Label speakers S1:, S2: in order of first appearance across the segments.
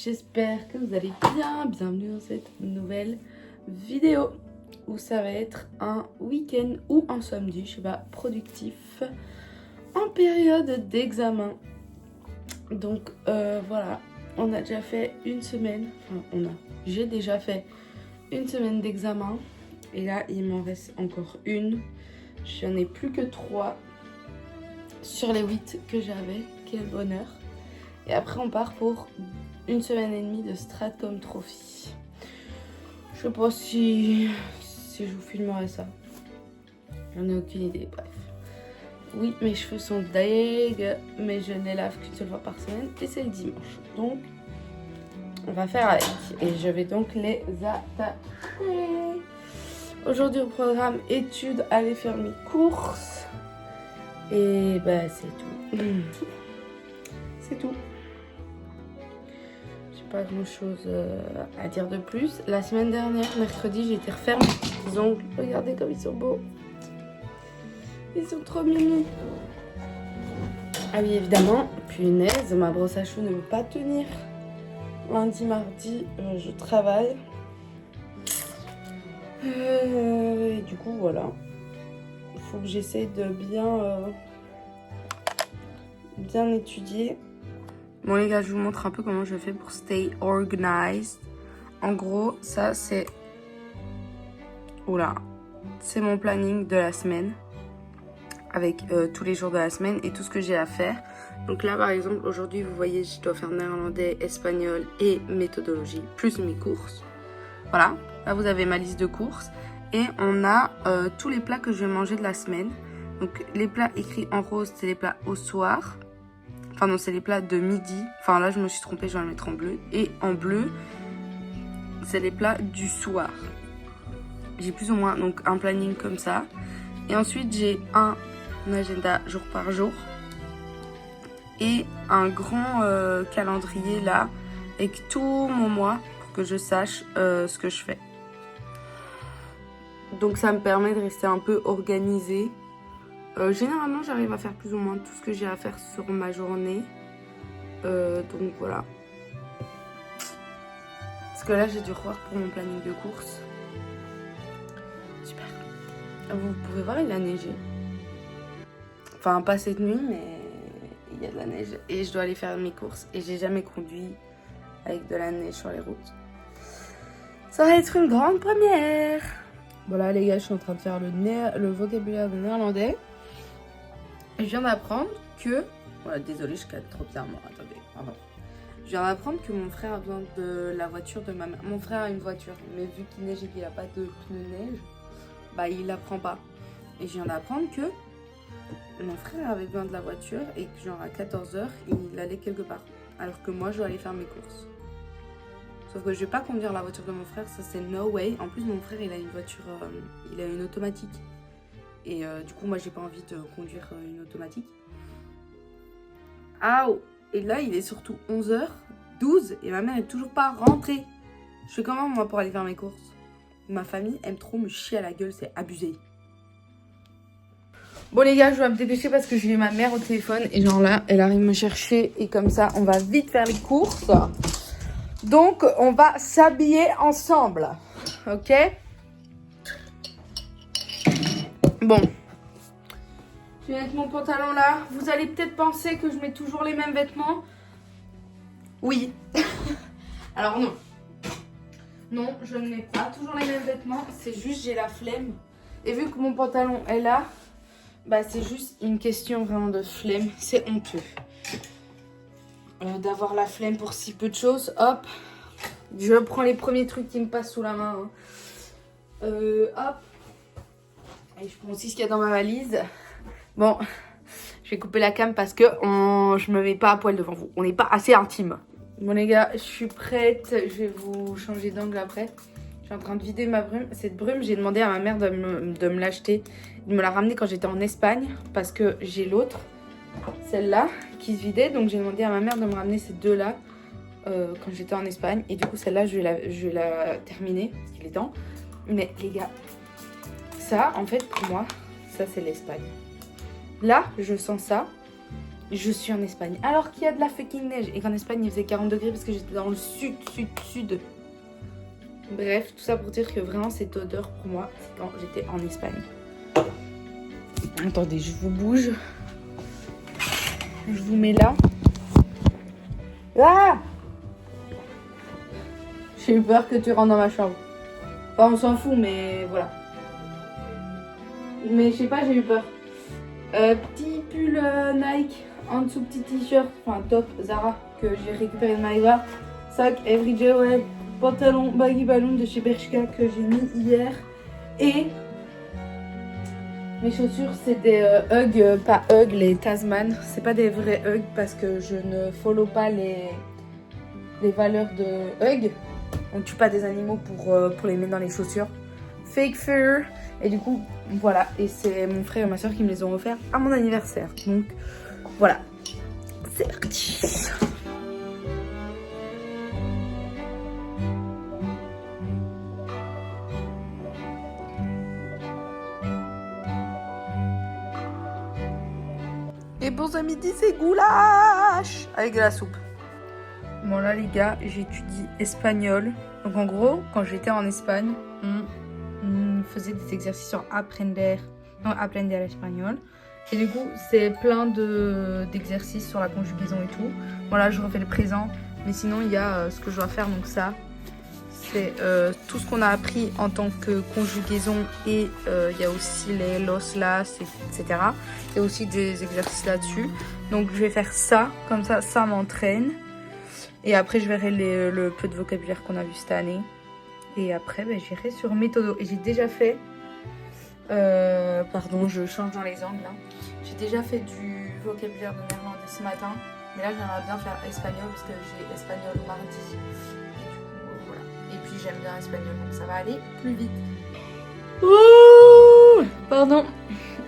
S1: j'espère que vous allez bien. Bienvenue dans cette nouvelle vidéo où ça va être un week-end ou un samedi, je sais pas, productif en période d'examen. Donc voilà, on a déjà fait une semaine, j'ai déjà fait une semaine d'examen et là il m'en reste encore une. J'en ai plus que 3 sur les 8 que j'avais, quel bonheur. Et après on part pour une semaine et demie de Stratcom Trophy. Je sais pas si je vous filmerai ça. J'en ai aucune idée, bref. Oui, mes cheveux sont deg, mais je ne les lave qu'une seule fois par semaine et c'est le dimanche. Donc, on va faire avec. Et je vais donc les attacher. Aujourd'hui au programme études, aller faire mes courses. Et bah c'est tout. C'est tout. Pas grand chose à dire de plus. La semaine dernière, mercredi, j'ai été refaire mes ongles. Regardez comme ils sont beaux. Ils sont trop mignons. Ah oui, évidemment, punaise, ma brosse à cheveux ne veut pas tenir. Lundi, mardi, je travaille. Et du coup, voilà. Il faut que j'essaye de bien étudier. Bon les gars, je vous montre un peu comment je fais pour stay organized. En gros, ça c'est... Oula. C'est mon planning de la semaine. Avec tous les jours de la semaine et tout ce que j'ai à faire. Donc là par exemple, aujourd'hui vous voyez, je dois faire néerlandais, espagnol et méthodologie. Plus mes courses. Voilà. Là vous avez ma liste de courses. Et on a tous les plats que je vais manger de la semaine. Donc les plats écrits en rose, c'est les plats au soir. Enfin non, c'est les plats de midi. Enfin là, je me suis trompée, je vais le mettre en bleu. Et en bleu, c'est les plats du soir. J'ai plus ou moins donc un planning comme ça. Et ensuite, j'ai un agenda jour par jour. Et un grand calendrier là, avec tout mon mois, pour que je sache ce que je fais. Donc ça me permet de rester un peu organisée. Généralement, j'arrive à faire plus ou moins tout ce que j'ai à faire sur ma journée. Donc voilà. Parce que là, j'ai dû revoir pour mon planning de course. Super. Vous pouvez voir, il a neigé. Enfin, pas cette nuit, mais il y a de la neige. Et je dois aller faire mes courses. Et j'ai jamais conduit avec de la neige sur les routes. Ça va être une grande première. Voilà les gars, je suis en train de faire le vocabulaire de néerlandais. Je viens d'apprendre que... Voilà, désolée, je cadre trop bizarrement. Attendez, pardon. Je viens d'apprendre que mon frère a besoin de la voiture de ma mère. Mon frère a une voiture, mais vu qu'il neige et qu'il n'a pas de pneus neige, bah il la prend pas. Et je viens d'apprendre que mon frère avait besoin de la voiture et que genre à 14 h, il allait quelque part. Alors que moi, je dois aller faire mes courses. Sauf que je vais pas conduire la voiture de mon frère, ça c'est no way. En plus, mon frère, il a une voiture, il a une automatique. Et du coup, moi, j'ai pas envie de conduire une automatique. Ah, et là, il est surtout 11 h 12 et ma mère est toujours pas rentrée. Je fais comment, moi, pour aller faire mes courses? Ma famille aime trop me chier à la gueule, c'est abusé. Bon, les gars, je vais me dépêcher parce que j'ai eu ma mère au téléphone. Et genre là, elle arrive me chercher. Et comme ça, on va vite faire les courses. Donc, on va s'habiller ensemble. Ok? Bon. Je vais mettre mon pantalon là. Vous allez peut-être penser que je mets toujours les mêmes vêtements. Oui. Alors non. Non, je ne mets pas toujours les mêmes vêtements. C'est juste j'ai la flemme. Et vu que mon pantalon est là, bah c'est juste une question vraiment de flemme. C'est honteux. D'avoir la flemme pour si peu de choses. Hop. Je prends les premiers trucs qui me passent sous la main. Hein. Hop. Et je prends aussi ce qu'il y a dans ma valise. Bon, je vais couper la cam parce que je me mets pas à poil devant vous. On n'est pas assez intime. Bon les gars, je suis prête. Je vais vous changer d'angle après. Je suis en train de vider ma brume. Cette brume, j'ai demandé à ma mère de me l'acheter. De me la ramener quand j'étais en Espagne. Parce que j'ai l'autre, celle-là, qui se vidait. Donc j'ai demandé à ma mère de me ramener ces deux-là quand j'étais en Espagne. Et du coup, celle-là, je vais la terminer. Parce qu'il est temps. Mais les gars, ça, en fait, pour moi, ça c'est l'Espagne. Là, je sens ça. je suis en Espagne. Alors qu'il y a de la fucking neige et qu'en Espagne il faisait 40 degrés parce que j'étais dans le sud. Bref, tout ça pour dire que vraiment cette odeur pour moi, c'est quand j'étais en Espagne. Attendez, je vous bouge. Je vous mets là. Ah! J'ai eu peur que tu rentres dans ma chambre. Enfin, on s'en fout, mais voilà. Mais je sais pas, j'ai eu peur. Petit pull Nike, en dessous petit t-shirt, enfin top Zara que j'ai récupéré de Maïva. Sac Everyday Wear, pantalon baggy ballon de chez Bershka que j'ai mis hier. Et mes chaussures, c'est des Hugg, pas Hugg, les Tasman. C'est pas des vrais Hugg parce que je ne follow pas les valeurs de Hugg. On tue pas des animaux pour les mettre dans les chaussures. Fake fur. Et du coup, voilà. Et c'est mon frère et ma soeur qui me les ont offerts à mon anniversaire. Donc, voilà. C'est parti. Et bon, à midi, c'est goulash avec de la soupe. Bon, là, les gars, j'étudie espagnol. Donc, en gros, quand j'étais en Espagne, on faisait des exercices sur aprender espagnol. Et du coup, c'est plein d'exercices sur la conjugaison et tout. Voilà, je refais le présent. Mais sinon, il y a ce que je dois faire. Donc ça, c'est tout ce qu'on a appris en tant que conjugaison. Et il y a aussi les los, las, etc. Il y a aussi des exercices là-dessus. Donc je vais faire ça. Comme ça m'entraîne. Et après, je verrai le peu de vocabulaire qu'on a vu cette année. Et après, j'irai sur Méthodo. Et j'ai déjà fait... pardon, je change dans les angles. Hein. J'ai déjà fait du vocabulaire de néerlandais ce matin. Mais là, j'aimerais bien faire espagnol parce que j'ai espagnol mardi. Et du coup, voilà. Et puis, j'aime bien espagnol, donc ça va aller plus vite. Ouh, pardon.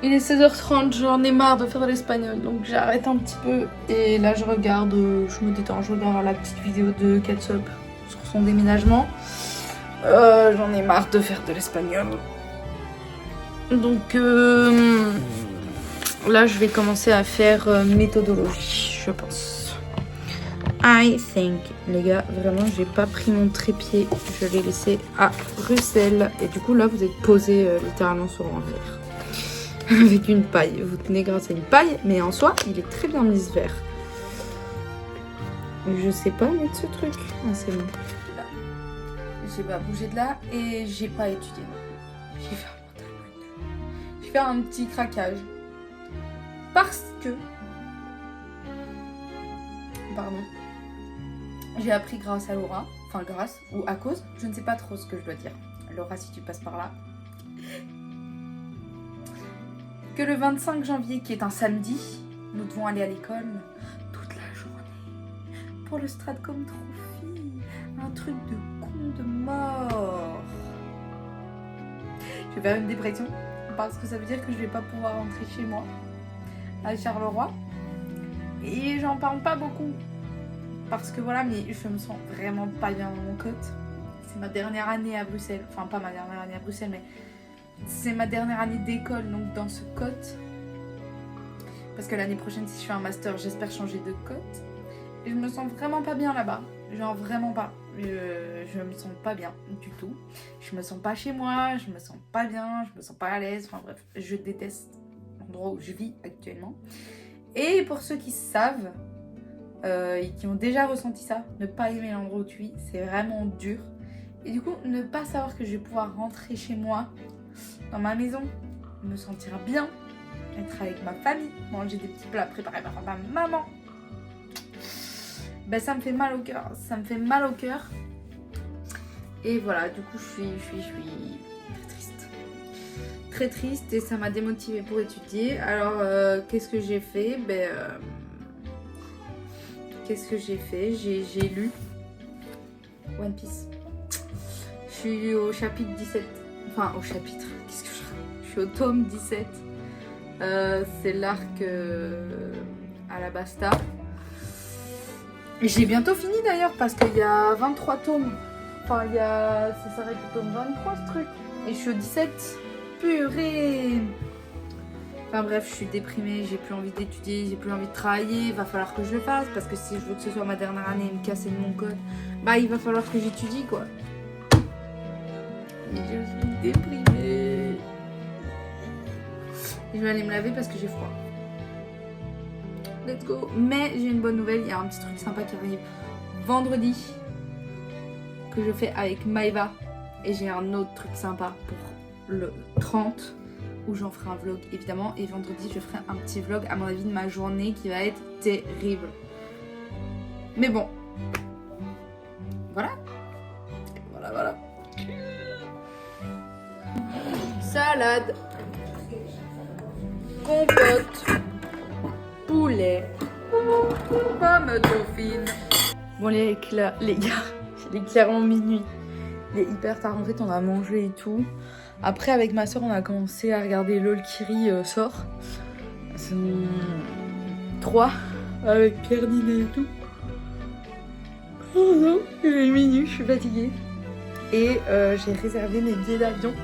S1: Il est 16h30, j'en ai marre de faire de l'espagnol. Donc, j'arrête un petit peu. Et là, je regarde, je me détends. Je regarde la petite vidéo de Catsup sur son déménagement. J'en ai marre de faire de l'espagnol. Donc là, je vais commencer à faire méthodologie, je pense. I think. Les gars, vraiment, j'ai pas pris mon trépied. Je l'ai laissé à Bruxelles. Et du coup, là, vous êtes posé littéralement sur l'envers. Avec une paille. Vous tenez grâce à une paille, mais en soi, il est très bien mis ce verre. Je sais pas mettre ce truc. Ah, c'est bon. Là. J'ai pas bougé de là et j'ai pas étudié. J'ai fait un petit craquage parce que j'ai appris grâce à Laura, enfin grâce ou à cause, je ne sais pas trop ce que je dois dire. Laura, si tu passes par là, que le 25 janvier, qui est un samedi, nous devons aller à l'école toute la journée pour le Stratcom Trophy, un truc de con de mort. Je vais faire une dépression. Parce que ça veut dire que je vais pas pouvoir rentrer chez moi à Charleroi. Et j'en parle pas beaucoup. Parce que voilà, mais je me sens vraiment pas bien dans mon cote. C'est ma dernière année à Bruxelles. Enfin, pas ma dernière année à Bruxelles, mais c'est ma dernière année d'école, donc dans ce cote. Parce que l'année prochaine, si je fais un master, j'espère changer de cote. Et je me sens vraiment pas bien là-bas. Genre vraiment pas. Je me sens pas bien du tout. Je me sens pas chez moi, je me sens pas bien, je me sens pas à l'aise. Enfin bref, je déteste l'endroit où je vis actuellement. Et pour ceux qui savent et qui ont déjà ressenti ça, ne pas aimer l'endroit où tu vis, c'est vraiment dur. Et du coup, ne pas savoir que je vais pouvoir rentrer chez moi, dans ma maison, me sentir bien, être avec ma famille, manger des petits plats préparés par ma maman. Ben, ça me fait mal au cœur, Et voilà, du coup, je suis très triste. Très triste et ça m'a démotivée pour étudier. Alors, qu'est-ce que j'ai fait? Qu'est-ce que j'ai fait? J'ai lu One Piece. Je suis au chapitre 17. Enfin, au chapitre. Qu'est-ce que je suis au tome 17. C'est l'arc Alabasta. J'ai bientôt fini d'ailleurs parce qu'il y a 23 tomes. Enfin, ça s'arrête au tome 23 ce truc. Et je suis au 17. Purée.
S2: Enfin bref, je suis déprimée, j'ai plus envie d'étudier, j'ai plus envie de travailler. Il va falloir que je le fasse parce que si je veux que ce soit ma dernière année et me casser de mon code, bah il va falloir que j'étudie quoi. Et je suis déprimée. Je vais aller me laver parce que j'ai froid. Let's go. Mais j'ai une bonne nouvelle, il y a un petit truc sympa qui arrive vendredi que je fais avec Maëva. Et j'ai un autre truc sympa pour le 30 où j'en ferai un vlog évidemment. Et vendredi je ferai un petit vlog à mon avis de ma journée qui va être terrible. Mais bon. Voilà. Voilà. Salade. Compote. Poulet. Pommes dauphines. Bon les gars, il est clairement minuit. Il est hyper tard, en fait on a mangé et tout. Après avec ma soeur on a commencé à regarder LOL Kiri sort. Saison 3 avec Pierre Ninet et tout. Oh non, il est minuit, je suis fatiguée. Et j'ai réservé mes billets d'avion.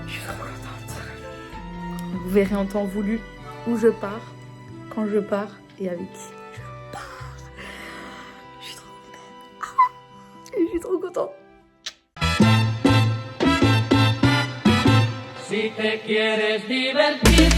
S2: Je suis trop contente. Vous verrez en temps voulu où je pars, quand je pars et avec qui je pars. Je suis trop contente. Je suis trop contente.
S3: Si te quieres divertir.